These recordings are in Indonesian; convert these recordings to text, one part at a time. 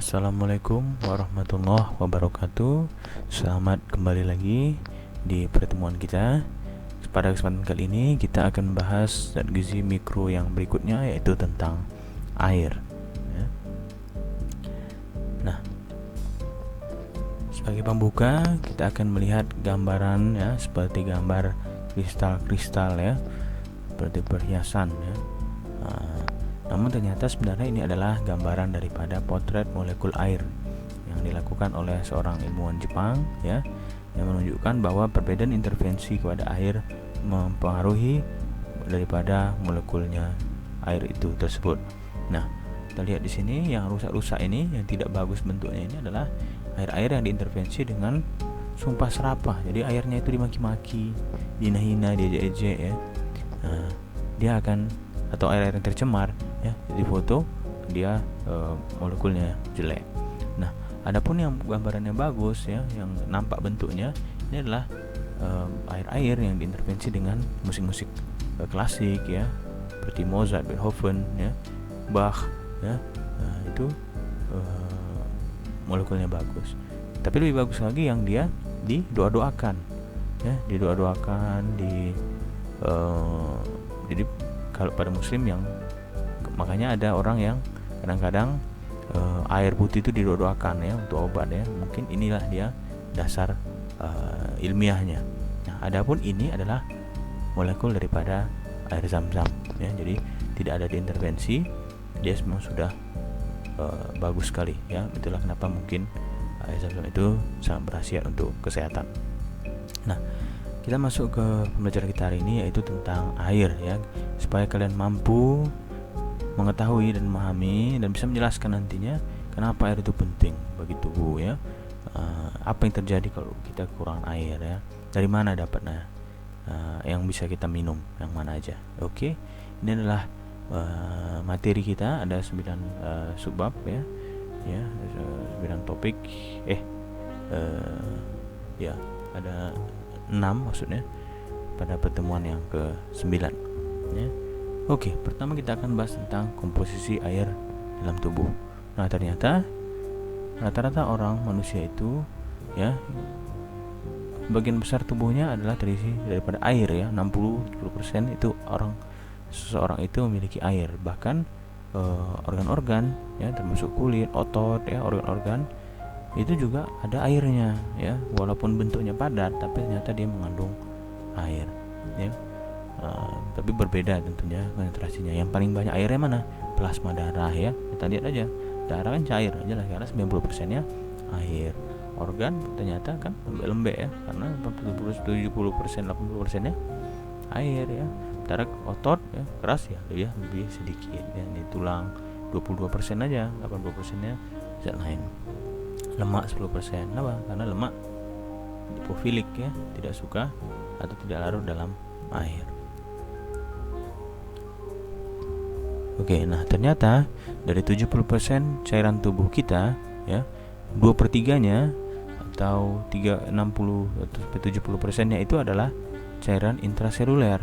Assalamualaikum warahmatullahi wabarakatuh. Selamat kembali lagi di pertemuan kita. Pada kesempatan kali ini kita akan membahas zat gizi mikro yang berikutnya, yaitu tentang air ya. Nah, sebagai pembuka kita akan melihat gambaran ya, seperti gambar kristal-kristal ya, seperti perhiasan ya. Namun ternyata sebenarnya ini adalah gambaran daripada potret molekul air yang dilakukan oleh seorang ilmuwan Jepang ya, yang menunjukkan bahwa perbedaan intervensi kepada air mempengaruhi daripada molekulnya air itu tersebut. Nah, kita lihat di sini yang rusak-rusak ini, yang tidak bagus bentuknya ini adalah air-air yang diintervensi dengan sumpah serapah. Jadi airnya itu dimaki-maki, dihina-hina, diejek-ejek ya. Nah, dia akan, atau air-air yang tercemar ya, di foto dia molekulnya jelek. Nah, adapun yang gambarannya bagus ya, yang nampak bentuknya, ini adalah air-air yang diintervensi dengan musik-musik klasik ya, seperti Mozart, Beethoven ya, Bach ya. Nah, itu molekulnya bagus. Tapi lebih bagus lagi yang dia didoa-doakan ya, didoa-doakan jadi kalau pada muslim yang, makanya ada orang yang kadang-kadang air putih itu didoakan ya untuk obat ya. Mungkin inilah dia dasar ilmiahnya. Nah, adapun ini adalah molekul daripada air zam-zam ya. Jadi tidak ada diintervensi, dia memang sudah bagus sekali ya. Itulah kenapa mungkin air zam-zam itu sangat berkhasiat untuk kesehatan. Nah, kita masuk ke pembelajaran kita hari ini, yaitu tentang air ya, supaya kalian mampu mengetahui dan memahami dan bisa menjelaskan nantinya kenapa air itu penting bagi tubuh ya. Apa yang terjadi kalau kita kurang air ya, dari mana dapatnya, yang bisa kita minum yang mana aja. Oke, ini adalah materi kita, ada 9 subbab ya, 9 topik ya, ada 6 maksudnya pada pertemuan yang ke-9 ya. Oke, pertama kita akan bahas tentang komposisi air dalam tubuh. Nah, ternyata rata-rata orang manusia itu ya, bagian besar tubuhnya adalah terisi daripada air ya. 60-70% itu seseorang itu memiliki air. Bahkan organ-organ ya, termasuk kulit, otot ya, organ-organ itu juga ada airnya ya, walaupun bentuknya padat tapi ternyata dia mengandung air ya. Tapi berbeda tentunya konsentrasinya. Yang paling banyak airnya mana? Plasma darah ya. Kita lihat aja, darah kan cair aja lah, karena 90% nya air. Organ ternyata kan lembek ya, karena 70%, 80% nya air ya. Sementara otot ya, keras ya, lebih sedikit ya. Ini tulang 22% aja, 80% nya zat lain. Lemak 10%. Kenapa? Karena lemak lipofilik ya, tidak suka atau tidak larut dalam air. Oke, nah ternyata dari 70% cairan tubuh kita ya, 2/3 nya atau 60 atau 70% nya itu adalah cairan intraseluler,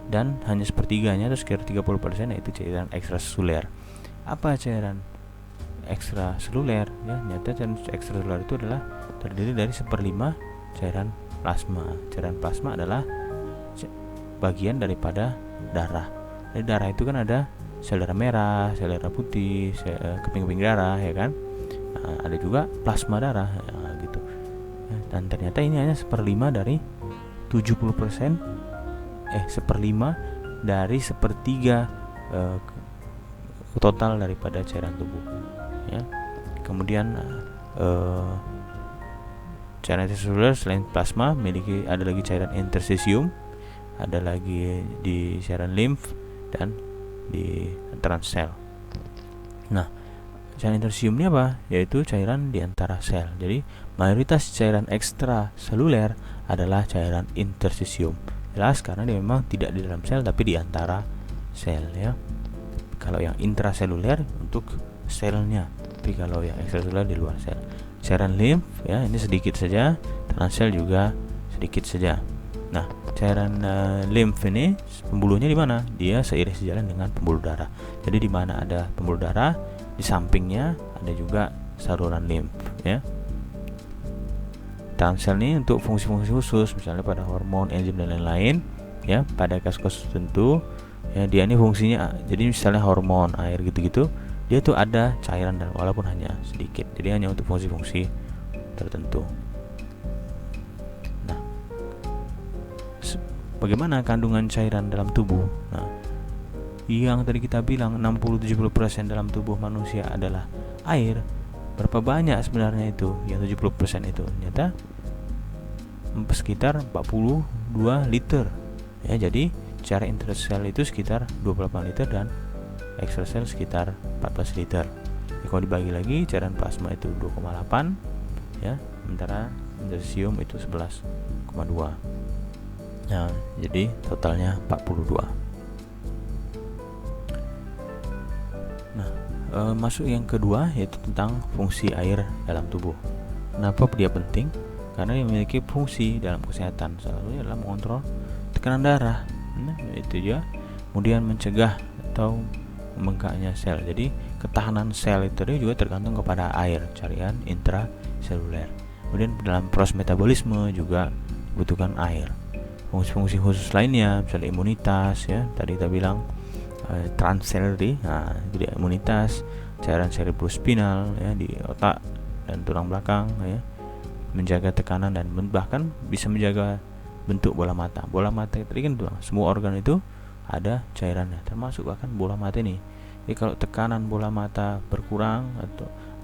dan hanya 1/3 nya atau sekitar 30% yaitu cairan ekstraseluler. Apa cairan ekstraseluler ya? Nyata cairan ekstraseluler itu adalah terdiri dari 1/5 cairan plasma. Cairan plasma adalah bagian daripada darah. Dari darah itu kan ada sel darah merah, sel darah putih, keping-keping darah ya kan. Nah, ada juga plasma darah ya, gitu. Dan ternyata ini hanya 1/5 dari 70%, 1/5 dari 1/3 total daripada cairan tubuh ya. Kemudian cairan intraseluler selain plasma ada lagi cairan interstisium, ada lagi di cairan limf dan di transsel. Nah, cairan interstisium ini apa? Yaitu cairan di antara sel. Jadi mayoritas cairan ekstraseluler adalah cairan interstisium. Jelas karena dia memang tidak di dalam sel tapi di antara sel ya. Kalau yang intraseluler untuk selnya, tapi kalau yang ekstraseluler di luar sel. Cairan limf ya, ini sedikit saja, transsel juga sedikit saja. Nah, cairan limf ini pembuluhnya di mana? Dia seiring sejalan dengan pembuluh darah. Jadi di mana ada pembuluh darah, di sampingnya ada juga saluran limf ya. Transel ini untuk fungsi-fungsi khusus, misalnya pada hormon, enzim dan lain-lain ya. Pada kasus-kasus tertentu ya, dia ini fungsinya, jadi misalnya hormon, air gitu-gitu, dia tuh ada cairan dan walaupun hanya sedikit, jadi hanya untuk fungsi-fungsi tertentu. Nah, bagaimana kandungan cairan dalam tubuh? Nah, yang tadi kita bilang 60-70% dalam tubuh manusia adalah air. Berapa banyak sebenarnya itu yang 70% itu? Ternyata sekitar 42 liter ya. Jadi cairan intrasel itu sekitar 28 liter dan ekstrasel sekitar 14 liter ya. Kalau dibagi lagi, cairan plasma itu 2,8 ya, sementara interstisium itu 11,2. Nah, jadi totalnya 42. Masuk yang kedua, yaitu tentang fungsi air dalam tubuh. Kenapa dia penting? Karena dia memiliki fungsi dalam kesehatan. Salah satunya adalah mengontrol tekanan darah. Nah, itu dia. Kemudian mencegah atau membengkaknya sel. Jadi ketahanan sel itu juga tergantung kepada air, cairan intraseluler. Kemudian dalam proses metabolisme juga dibutuhkan air. Fungsi-fungsi khusus lainnya, misalnya imunitas ya. Tadi kita bilang transel jadi imunitas, cairan cerebrospinal ya di otak dan tulang belakang ya, menjaga tekanan dan bahkan bisa menjaga bentuk bola mata. Bola mata tadi kan semua organ itu ada cairannya, termasuk bahkan bola mata ini. Jadi kalau tekanan bola mata berkurang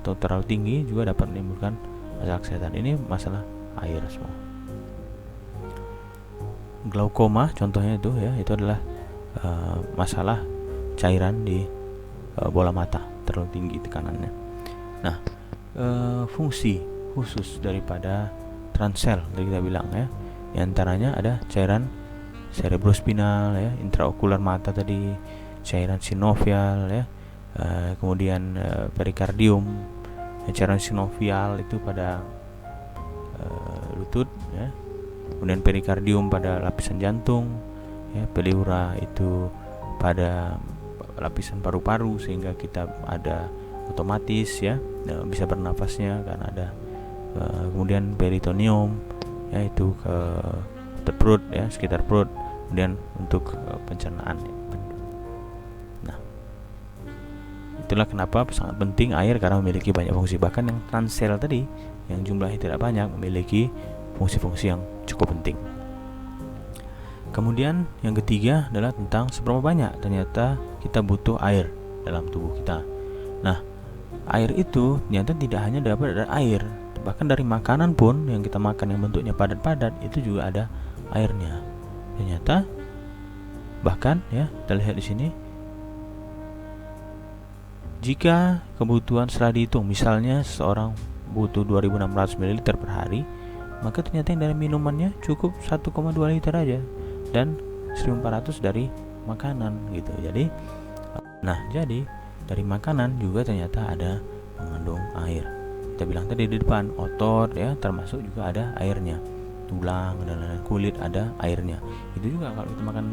atau terlalu tinggi juga dapat menimbulkan masalah kesehatan. Ini masalah air semua. Glaukoma contohnya itu adalah masalah cairan di bola mata, terlalu tinggi tekanannya. Nah, fungsi khusus daripada transel tadi kita bilang ya, di antaranya ada cairan cerebrospinal ya, intraokular mata tadi, cairan sinovial ya, kemudian perikardium ya, cairan sinovial itu pada lutut ya, kemudian perikardium pada lapisan jantung ya, pleura itu pada lapisan paru-paru sehingga kita ada otomatis ya bisa bernafasnya karena ada kemudian peritoneum ya, itu ke perut ya, sekitar perut, kemudian untuk pencernaan. Nah, itulah kenapa sangat penting air, karena memiliki banyak fungsi. Bahkan yang transel tadi yang jumlahnya tidak banyak memiliki fungsi-fungsi yang cukup penting. Kemudian yang ketiga adalah tentang seberapa banyak ternyata kita butuh air dalam tubuh kita. Nah, air itu ternyata tidak hanya dapat dari air, bahkan dari makanan pun yang kita makan yang bentuknya padat-padat itu juga ada airnya. Ternyata bahkan ya, kita lihat di sini, jika kebutuhan setelah dihitung, misalnya seseorang butuh 2600 ml per hari, maka ternyata yang dari minumannya cukup 1,2 liter aja, dan 1400 dari makanan gitu. Jadi dari makanan juga ternyata ada mengandung air. Kita bilang tadi di depan, otot ya termasuk juga ada airnya, tulang dan lain-lain, kulit ada airnya. Itu juga kalau kita makan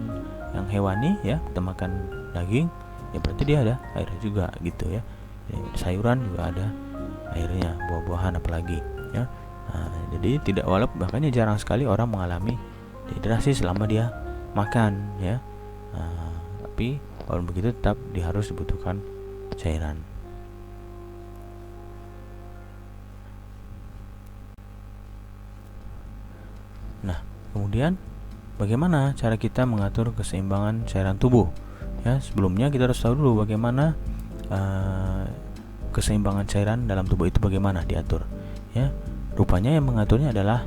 yang hewani ya, kita makan daging ya berarti dia ada airnya juga gitu ya. Sayuran juga ada airnya, buah-buahan apalagi ya. Nah, jadi tidak, walaupun bahkannya jarang sekali orang mengalami dehidrasi selama dia makan ya. Tapi walaupun begitu tetap dia harus dibutuhkan cairan. Nah, kemudian bagaimana cara kita mengatur keseimbangan cairan tubuh? Ya, sebelumnya kita harus tahu dulu bagaimana keseimbangan cairan dalam tubuh itu bagaimana diatur. Ya, rupanya yang mengaturnya adalah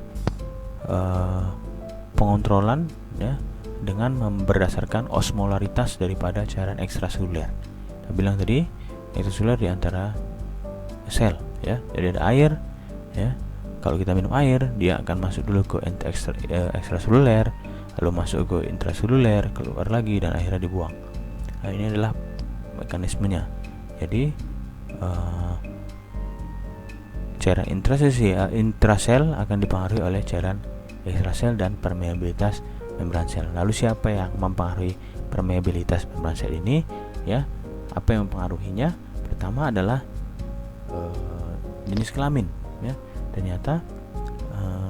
pengontrolan ya dengan berdasarkan osmolaritas daripada cairan ekstraseluler. Kita bilang tadi ekstraseluler di antara sel ya. Jadi ada air ya. Kalau kita minum air, dia akan masuk dulu ke ekstraseluler, lalu masuk ke intraseluler, keluar lagi dan akhirnya dibuang. Nah, ini adalah mekanismenya. Jadi cairan intrasel akan dipengaruhi oleh cairan ekstrasel dan permeabilitas membran sel. Lalu siapa yang mempengaruhi permeabilitas membran sel ini? Ya, apa yang mempengaruhinya? Pertama adalah jenis kelamin, ya. Ternyata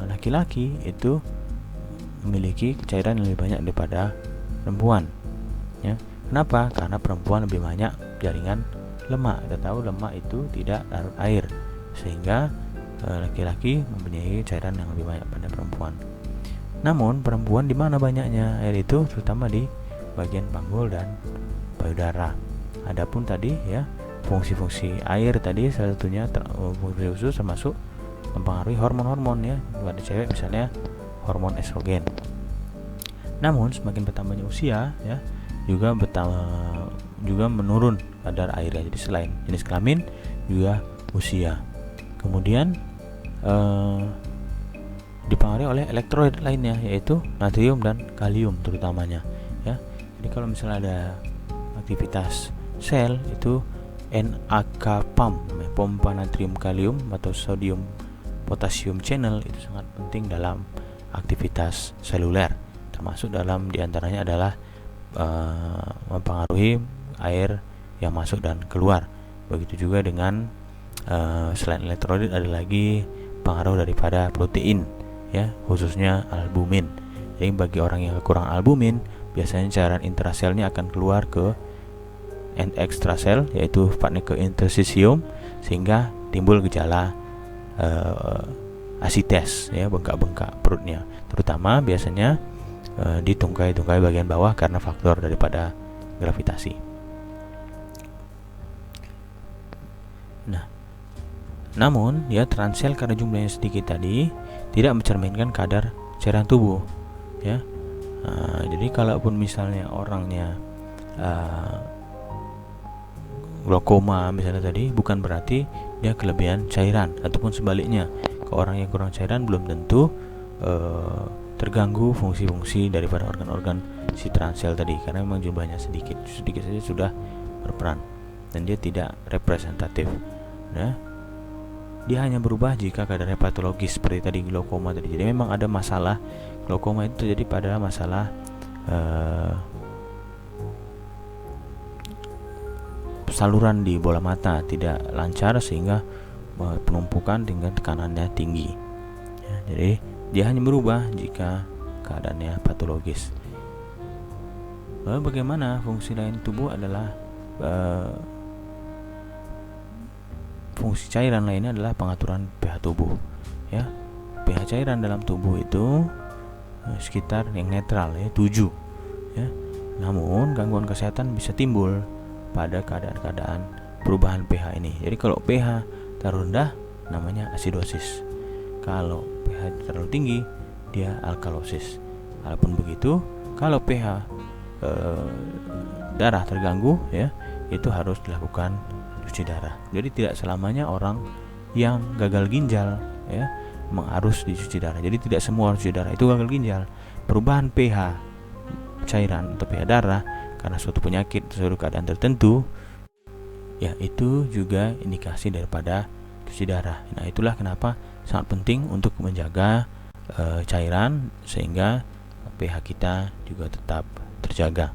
laki-laki itu memiliki cairan yang lebih banyak daripada perempuan, ya. Kenapa? Karena perempuan lebih banyak jaringan lemak. Kita tahu lemak itu tidak larut air, sehingga laki-laki mempunyai cairan yang lebih banyak pada perempuan. Namun perempuan di mana banyaknya air itu? Terutama di bagian panggul dan payudara. Adapun tadi, ya, fungsi-fungsi air tadi salah satunya fungsi khusus termasuk mempengaruhi hormon-hormon, ya. Pada cewek misalnya hormon estrogen. Namun semakin bertambahnya usia, ya, juga menurun kadar airnya. Jadi selain jenis kelamin juga usia. Kemudian dipengaruhi oleh elektrolit lainnya, yaitu natrium dan kalium terutamanya, ya. Jadi kalau misalnya ada aktivitas sel itu NAK pump, pompa natrium kalium atau sodium potasium channel, itu sangat penting dalam aktivitas seluler, termasuk dalam diantaranya adalah mempengaruhi air yang masuk dan keluar. Begitu juga dengan selain elektrolit ada lagi pengaruh daripada protein, ya, khususnya albumin. Jadi bagi orang yang kekurangan albumin, biasanya cairan intraselnya akan keluar ke ekstrasel, yaitu tepatnya ke interstisium, sehingga timbul gejala asites, ya, bengkak-bengkak perutnya, terutama biasanya di tungkai-tungkai bagian bawah karena faktor daripada gravitasi. Nah, namun ya transsel karena jumlahnya sedikit tadi tidak mencerminkan kadar cairan tubuh, ya. Jadi kalaupun misalnya orangnya glaukoma misalnya tadi, bukan berarti dia kelebihan cairan, ataupun sebaliknya, ke orang yang kurang cairan belum tentu terganggu fungsi-fungsi daripada organ-organ si transsel tadi, karena memang jumlahnya sedikit saja sudah berperan dan dia tidak representatif. Nah, dia hanya berubah jika kadarnya patologis seperti tadi glaukoma tadi. Jadi memang ada masalah glaukoma itu terjadi pada masalah saluran di bola mata tidak lancar sehingga penumpukan dengan tekanannya tinggi, ya. Jadi dia hanya berubah jika keadaannya patologis. Lalu bagaimana fungsi lain tubuh adalah fungsi cairan lainnya adalah pengaturan pH tubuh, ya. pH cairan dalam tubuh itu sekitar yang netral, ya, 7, ya. Namun gangguan kesehatan bisa timbul pada keadaan-keadaan perubahan pH ini. Jadi kalau pH terlalu rendah namanya asidosis. Kalau pH terlalu tinggi dia alkalosis. Walaupun begitu, kalau pH darah terganggu, ya, itu harus dilakukan cuci darah. Jadi tidak selamanya orang yang gagal ginjal, ya, harus dicuci darah. Jadi tidak semua harus cuci darah itu gagal ginjal. Perubahan pH cairan atau pH darah karena suatu penyakit, suatu keadaan tertentu, ya, itu juga indikasi daripada cuci darah. Nah, itulah kenapa sangat penting untuk menjaga cairan sehingga pH kita juga tetap terjaga.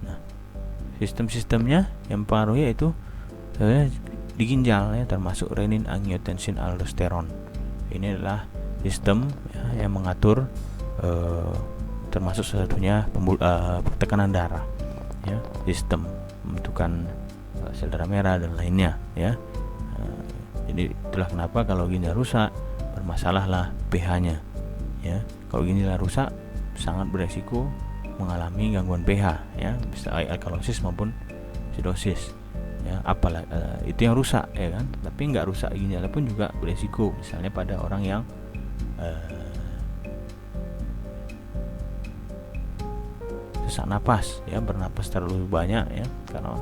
Nah, sistem-sistemnya yang mempengaruhi yaitu di ginjal, ya, termasuk renin, angiotensin, aldosteron. Ini adalah sistem, ya, yang mengatur termasuk salah satunya tekanan darah, ya, sistem pembentukan sel darah merah dan lainnya, ya. Jadi itulah kenapa kalau ginjal rusak bermasalahlah pH-nya, ya. Kalau ginjal rusak sangat beresiko mengalami gangguan pH, ya, bisa alkalosis maupun asidosis, ya. Apalagi itu yang rusak, ya kan. Tapi nggak rusak ginjalnya pun juga beresiko, misalnya pada orang yang sesak napas, ya, bernapas terlalu banyak, ya, karena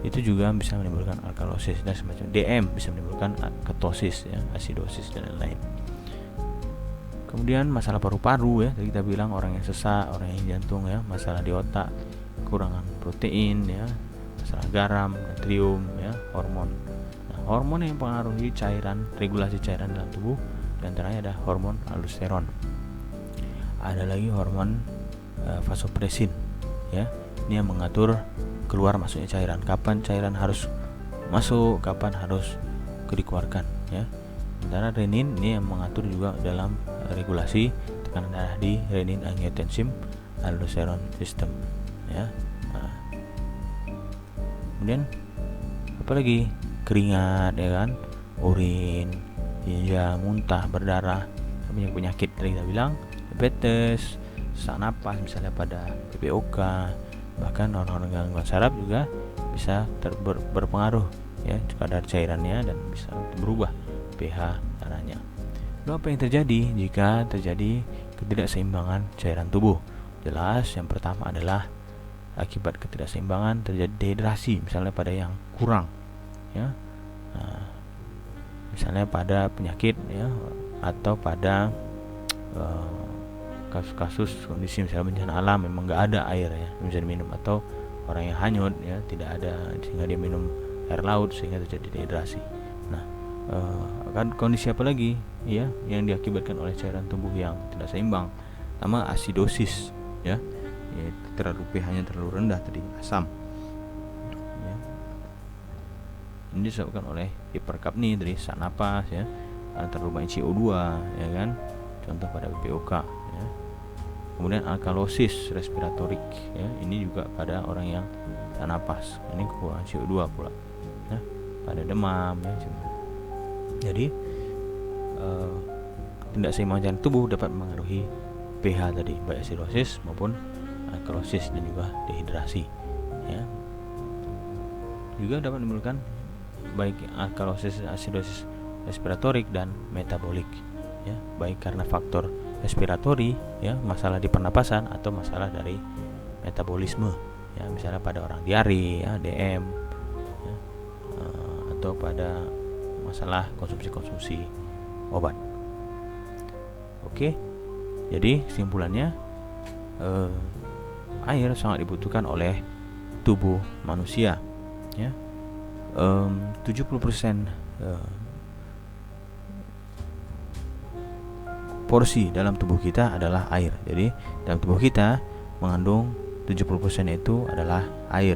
itu juga bisa menimbulkan alkalosis dan semacam. DM bisa menimbulkan ketosis, ya, asidosis dan lain-lain. Kemudian masalah paru-paru, ya, tadi kita bilang orang yang sesak, orang yang jantung, ya, masalah di otak, kekurangan protein, ya, masalah garam, natrium, ya, hormon. Nah, hormon yang mempengaruhi cairan, regulasi cairan dalam tubuh, diantaranya ada hormon aldosteron. Ada lagi hormon vasopresin, ya, ini yang mengatur keluar masuknya cairan, kapan cairan harus masuk, kapan harus dikeluarkan ya. Sementara renin ini yang mengatur juga dalam regulasi tekanan darah di renin-angiotensin aldosteron system ya. Kemudian apalagi keringat ya kan, urin, hingga muntah, berdarah, penyakit tadi kita bilang, diabetes, sesak napas misalnya pada PPOK, bahkan orang-orang gangguan saraf juga bisa berpengaruh ya kadar cairannya dan bisa berubah pH darahnya. Lalu apa yang terjadi jika terjadi ketidakseimbangan cairan tubuh? Jelas yang pertama adalah akibat ketidakseimbangan terjadi dehidrasi, misalnya pada yang kurang ya. Misalnya pada penyakit ya, atau pada kasus-kasus kondisi misalnya bencana alam memang nggak ada air ya bisa diminum, atau orang yang hanyut ya tidak ada sehingga dia minum air laut sehingga terjadi dehidrasi. Nah, kan kondisi apa lagi ya yang diakibatkan oleh cairan tubuh yang tidak seimbang? Pertama asidosis ya, terlalu pH-nya terlalu rendah tadi, asam ya. Ini disebabkan oleh hiperkapnia dari sesak napas ya, terlalu banyak CO2 ya kan, contoh pada PPOK ya. Kemudian alkalosis respiratorik ya, ini juga pada orang yang sesak napas, ini kekurangan CO2 pula ya, pada demam ya. Jadi ketidakseimbangan tubuh dapat mengaruhi pH tadi, baik asidosis maupun alkalosis dan juga dehidrasi ya. Juga dapat menimbulkan baik alkalosis, asidosis respiratorik dan metabolik ya, baik karena faktor respiratori ya, masalah di pernapasan, atau masalah dari metabolisme ya, misalnya pada orang diare ya, DM ya, atau pada masalah konsumsi obat. Oke, jadi kesimpulannya air sangat dibutuhkan oleh tubuh manusia ya. 70% porsi dalam tubuh kita adalah air. Jadi dalam tubuh kita mengandung 70% itu adalah air.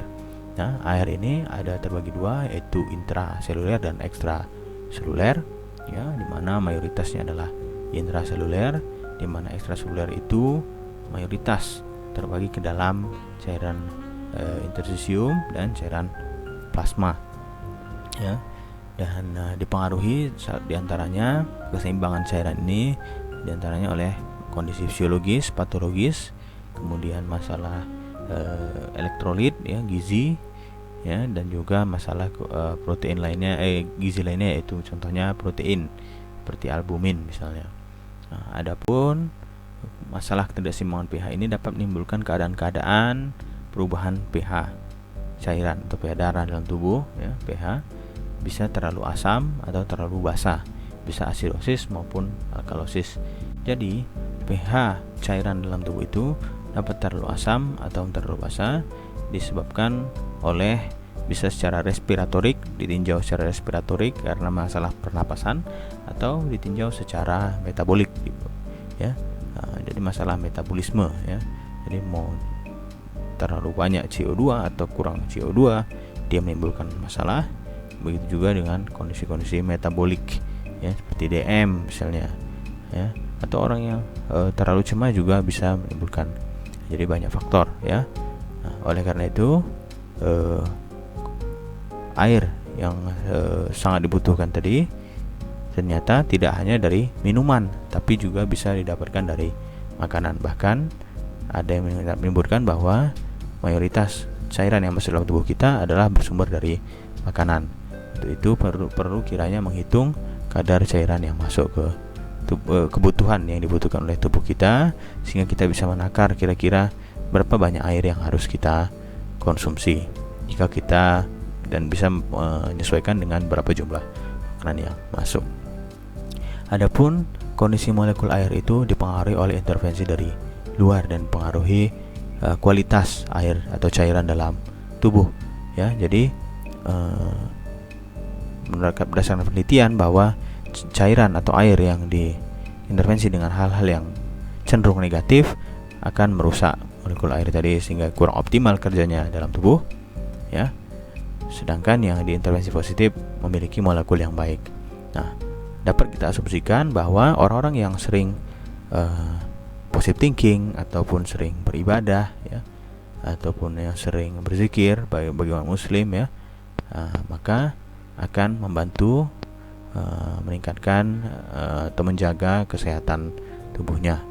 Nah, air ini ada terbagi dua, yaitu intraseluler dan ekstraseluler ya, di mana mayoritasnya adalah intraseluler, di mana ekstraseluler itu mayoritas terbagi ke dalam cairan interstisium dan cairan plasma ya. Dan dipengaruhi saat diantaranya keseimbangan cairan ini diantaranya oleh kondisi fisiologis, patologis, kemudian masalah elektrolit ya, gizi ya, dan juga masalah protein lainnya, gizi lainnya, yaitu contohnya protein seperti albumin misalnya. Nah, adapun masalah ketidakseimbangan pH ini dapat menimbulkan keadaan-keadaan perubahan pH cairan atau pH darah dalam tubuh ya. pH bisa terlalu asam atau terlalu basa, bisa asidosis maupun alkalosis. Jadi pH cairan dalam tubuh itu dapat terlalu asam atau terlalu basa disebabkan oleh bisa secara respiratorik, ditinjau secara respiratorik karena masalah pernapasan, atau ditinjau secara metabolik gitu ya. Jadi masalah metabolisme ya. Jadi mau terlalu banyak CO2 atau kurang CO2 dia menimbulkan masalah. Begitu juga dengan kondisi-kondisi metabolik ya, seperti DM misalnya ya, atau orang yang terlalu cemas juga bisa menimbulkan. Jadi banyak faktor ya. Nah, oleh karena itu air yang sangat dibutuhkan tadi ternyata tidak hanya dari minuman, tapi juga bisa didapatkan dari makanan. Bahkan ada yang menyebutkan bahwa mayoritas cairan yang masuk dalam tubuh kita adalah bersumber dari makanan. Untuk itu perlu kiranya menghitung kadar cairan yang masuk ke kebutuhan yang dibutuhkan oleh tubuh kita, sehingga kita bisa menakar kira-kira berapa banyak air yang harus kita konsumsi jika kita, dan bisa menyesuaikan dengan berapa jumlah makanan yang masuk. Adapun kondisi molekul air itu dipengaruhi oleh intervensi dari luar dan pengaruhi kualitas air atau cairan dalam tubuh ya. Jadi berdasarkan penelitian bahwa cairan atau air yang diintervensi dengan hal-hal yang cenderung negatif akan merusak molekul air tadi, sehingga kurang optimal kerjanya dalam tubuh ya. sedangkan yang di intervensi positif memiliki molekul yang baik. Nah, dapat kita asumsikan bahwa orang-orang yang sering positive thinking ataupun sering beribadah ya, ataupun yang sering berzikir bagi orang muslim ya, maka akan membantu meningkatkan atau menjaga kesehatan tubuhnya,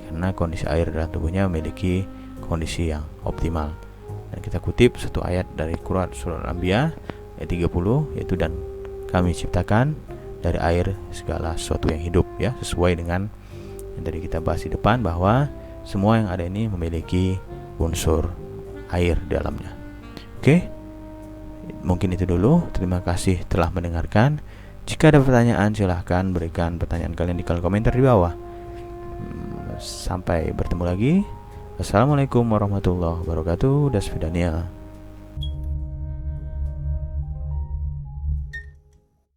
karena kondisi air dalam tubuhnya memiliki kondisi yang optimal. Dan kita kutip satu ayat dari Quran surah Al-Anbiya ayat 30, yaitu dan kami ciptakan dari air segala sesuatu yang hidup ya, sesuai dengan yang tadi kita bahas di depan bahwa semua yang ada ini memiliki unsur air di dalamnya. Oke, mungkin itu dulu. Terima kasih telah mendengarkan. Jika ada pertanyaan silahkan berikan pertanyaan kalian di kolom komentar di bawah. Sampai bertemu lagi. Assalamualaikum warahmatullahi wabarakatuh. Dasvidania.